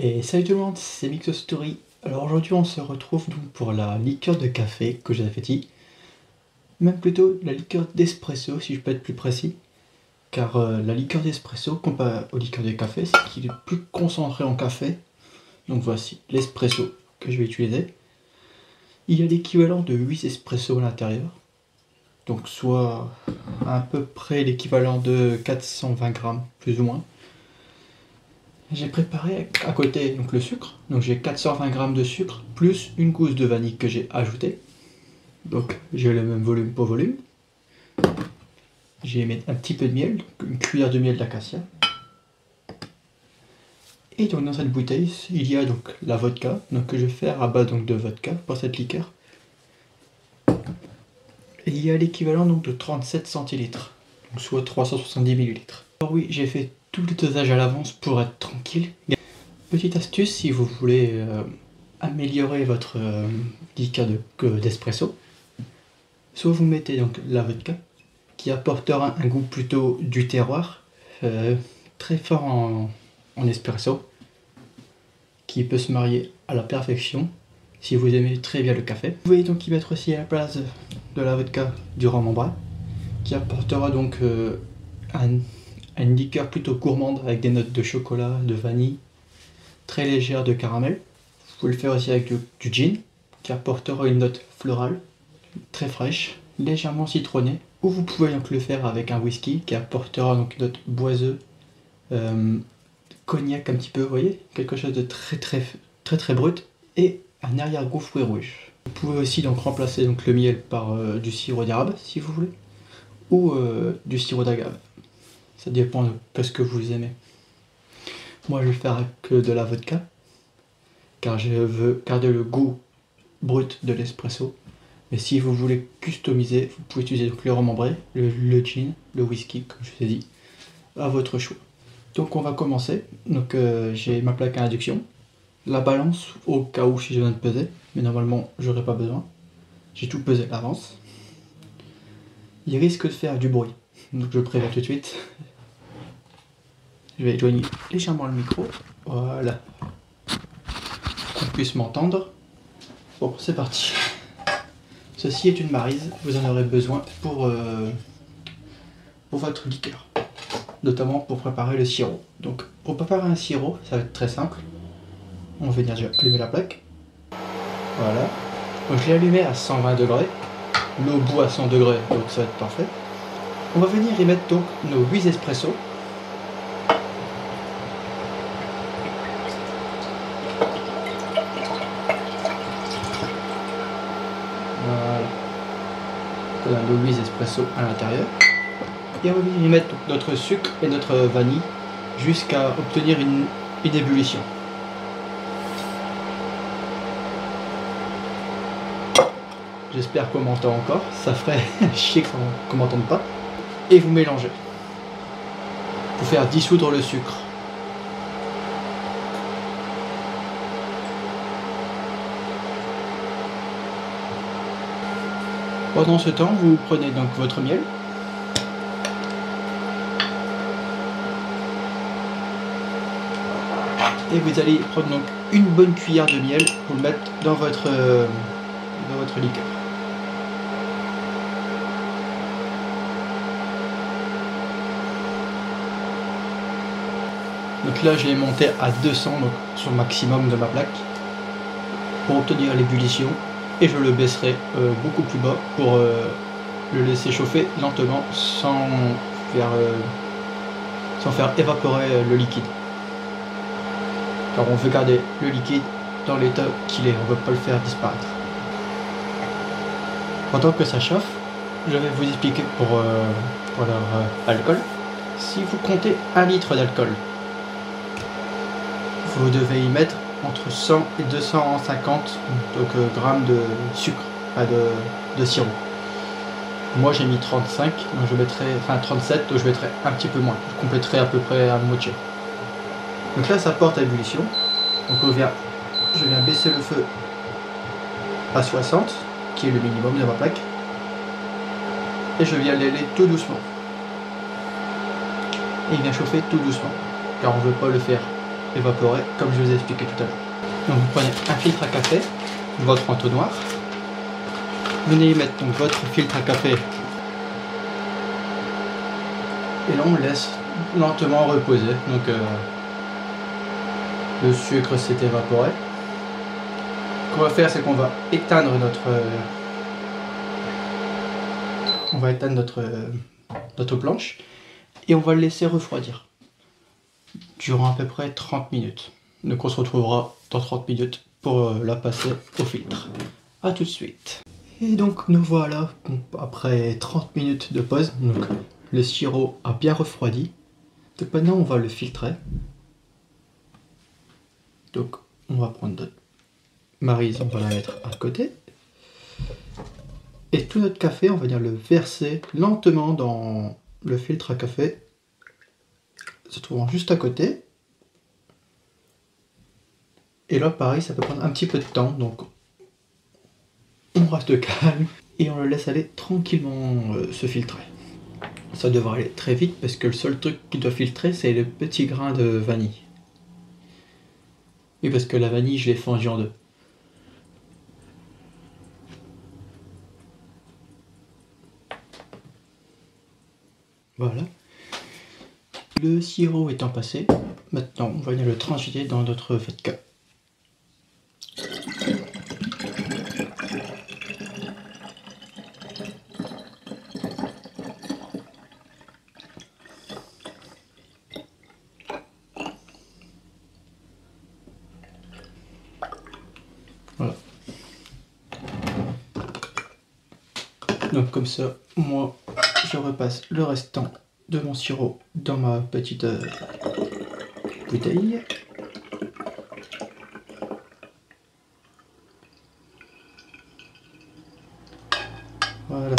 Et salut tout le monde, c'est Mixostory. Alors aujourd'hui on se retrouve donc pour la liqueur de café que j'avais dit. Même plutôt la liqueur d'espresso si je peux être plus précis. Car la liqueur d'espresso comparé aux liqueurs de café, c'est qu'il est plus concentré en café. Donc voici l'espresso que je vais utiliser. Il y a l'équivalent de 8 espresso à l'intérieur. Donc soit à peu près l'équivalent de 420 grammes plus ou moins. J'ai préparé à côté donc le sucre, donc j'ai 420 grammes de sucre plus une gousse de vanille que j'ai ajoutée. Donc j'ai le même volume pour volume. J'ai mis un petit peu de miel, une cuillère de miel d'acacia. Et donc dans cette bouteille, il y a donc la vodka, donc que je vais faire à base donc de vodka pour cette liqueur. Et il y a l'équivalent donc de 37 centilitres, donc soit 370 millilitres. Alors oui, j'ai fait tout le dosage à l'avance pour être tranquille. Petite astuce si vous voulez améliorer votre liqueur d'espresso, soit vous mettez donc la vodka qui apportera un goût plutôt du terroir, très fort en espresso, qui peut se marier à la perfection si vous aimez très bien le café. Vous pouvez donc y mettre aussi à la place de la vodka du rhum en bras, qui apportera donc une liqueur plutôt gourmande avec des notes de chocolat, de vanille, très légère de caramel. Vous pouvez le faire aussi avec du gin, qui apportera une note florale, très fraîche, légèrement citronnée. Ou vous pouvez donc le faire avec un whisky, qui apportera donc une note boiseuse, cognac un petit peu, vous voyez, quelque chose de très brut, et un arrière-goût fruits rouges. Vous pouvez aussi donc remplacer donc le miel par du sirop d'érable, si vous voulez, ou du sirop d'agave. Ça dépend de ce que vous aimez. Moi je vais faire que de la vodka, car je veux garder le goût brut de l'espresso. Mais si vous voulez customiser, vous pouvez utiliser donc le rhum ambré, le gin, le whisky, comme je vous ai dit, à votre choix. Donc on va commencer. Donc j'ai ma plaque à induction, la balance au cas où si je viens de peser, mais normalement j'aurai pas besoin. J'ai tout pesé à l'avance. Il risque de faire du bruit, donc je préviens tout de suite. Je vais éloigner légèrement le micro, voilà, qu'on puisse m'entendre. Bon, c'est parti. Ceci est une maryse, vous en aurez besoin pour votre liqueur, notamment pour préparer le sirop. Donc pour préparer un sirop, ça va être très simple. On va venir déjà allumer la plaque. Voilà. Donc je l'ai allumé à 120 degrés, l'eau bout à 100 degrés, donc ça va être parfait. On va venir y mettre donc nos 8 espressos. Voilà. On a nos 8 espressos à l'intérieur. Et on va y mettre donc notre sucre et notre vanille jusqu'à obtenir une ébullition. J'espère qu'on m'entend encore, ça ferait chier qu'on m'entende pas. Et vous mélangez pour faire dissoudre le sucre. Pendant ce temps, vous prenez donc votre miel. Et vous allez prendre donc une bonne cuillère de miel pour le mettre dans votre liqueur. Donc là j'ai monté à 200 donc sur le maximum de ma plaque pour obtenir l'ébullition, et je le baisserai beaucoup plus bas pour le laisser chauffer lentement sans faire évaporer le liquide. Car on veut garder le liquide dans l'état qu'il est, on ne veut pas le faire disparaître. Pendant que ça chauffe, je vais vous expliquer pour l'alcool. Si vous comptez 1 litre d'alcool, vous devez y mettre entre 100 et 250 grammes de sucre, de sirop. Moi j'ai mis 35, donc je mettrai, 37, donc je mettrai un petit peu moins. Je compléterai à peu près à moitié. Donc là ça porte à ébullition. Donc je viens baisser le feu à 60, qui est le minimum de ma plaque. Et je viens l'aller tout doucement. Et il vient chauffer tout doucement, car on ne veut pas le faire évaporer comme je vous ai expliqué tout à l'heure. Donc vous prenez un filtre à café, votre entonnoir, venez y mettre donc votre filtre à café et là on laisse lentement reposer. Donc le sucre s'est évaporé. Ce qu'on va faire, c'est qu'on va éteindre notre planche et on va le laisser refroidir durant à peu près 30 minutes. Donc on se retrouvera dans 30 minutes pour la passer au filtre. A tout de suite. Et donc nous voilà après 30 minutes de pause. Donc le sirop a bien refroidi. Donc maintenant on va le filtrer. Donc on va prendre notre maryse, on va la mettre à côté. Et tout notre café, on va venir le verser lentement dans le filtre à café, se trouvant juste à côté. Et là pareil, ça peut prendre un petit peu de temps, donc on reste calme et on le laisse aller tranquillement se filtrer. Ça devrait aller très vite parce que le seul truc qui doit filtrer, c'est le petit grain de vanille. Oui, parce que la vanille, je l'ai fendue en deux. Voilà. Le sirop étant passé, maintenant on va venir le transiter dans notre vodka. Voilà. Donc comme ça, moi, je repasse le restant de mon sirop dans ma petite bouteille. Voilà.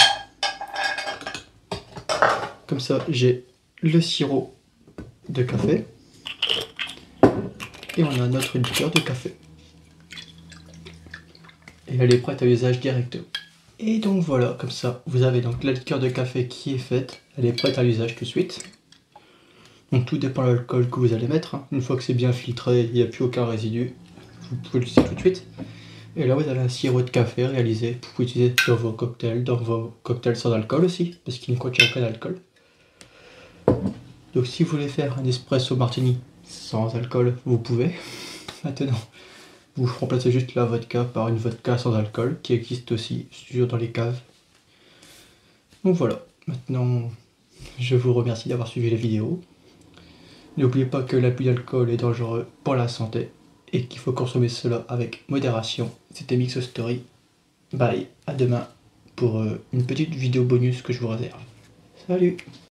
Comme ça, j'ai le sirop de café et on a notre liqueur de café. Et elle est prête à l'usage directement. Et donc voilà, comme ça, vous avez donc la liqueur de café qui est faite. Elle est prête à l'usage tout de suite. Donc tout dépend de l'alcool que vous allez mettre. Une fois que c'est bien filtré, il n'y a plus aucun résidu. Vous pouvez l'utiliser tout de suite. Et là, vous avez un sirop de café réalisé. Vous pouvez utiliser dans vos cocktails sans alcool aussi, parce qu'il ne contient aucun alcool. Donc si vous voulez faire un espresso martini sans alcool, vous pouvez. Maintenant, vous remplacez juste la vodka par une vodka sans alcool, qui existe aussi dans les caves. Donc voilà, maintenant, je vous remercie d'avoir suivi la vidéo. N'oubliez pas que l'abus d'alcool est dangereux pour la santé et qu'il faut consommer cela avec modération. C'était Mix Story. Bye, à demain pour une petite vidéo bonus que je vous réserve. Salut!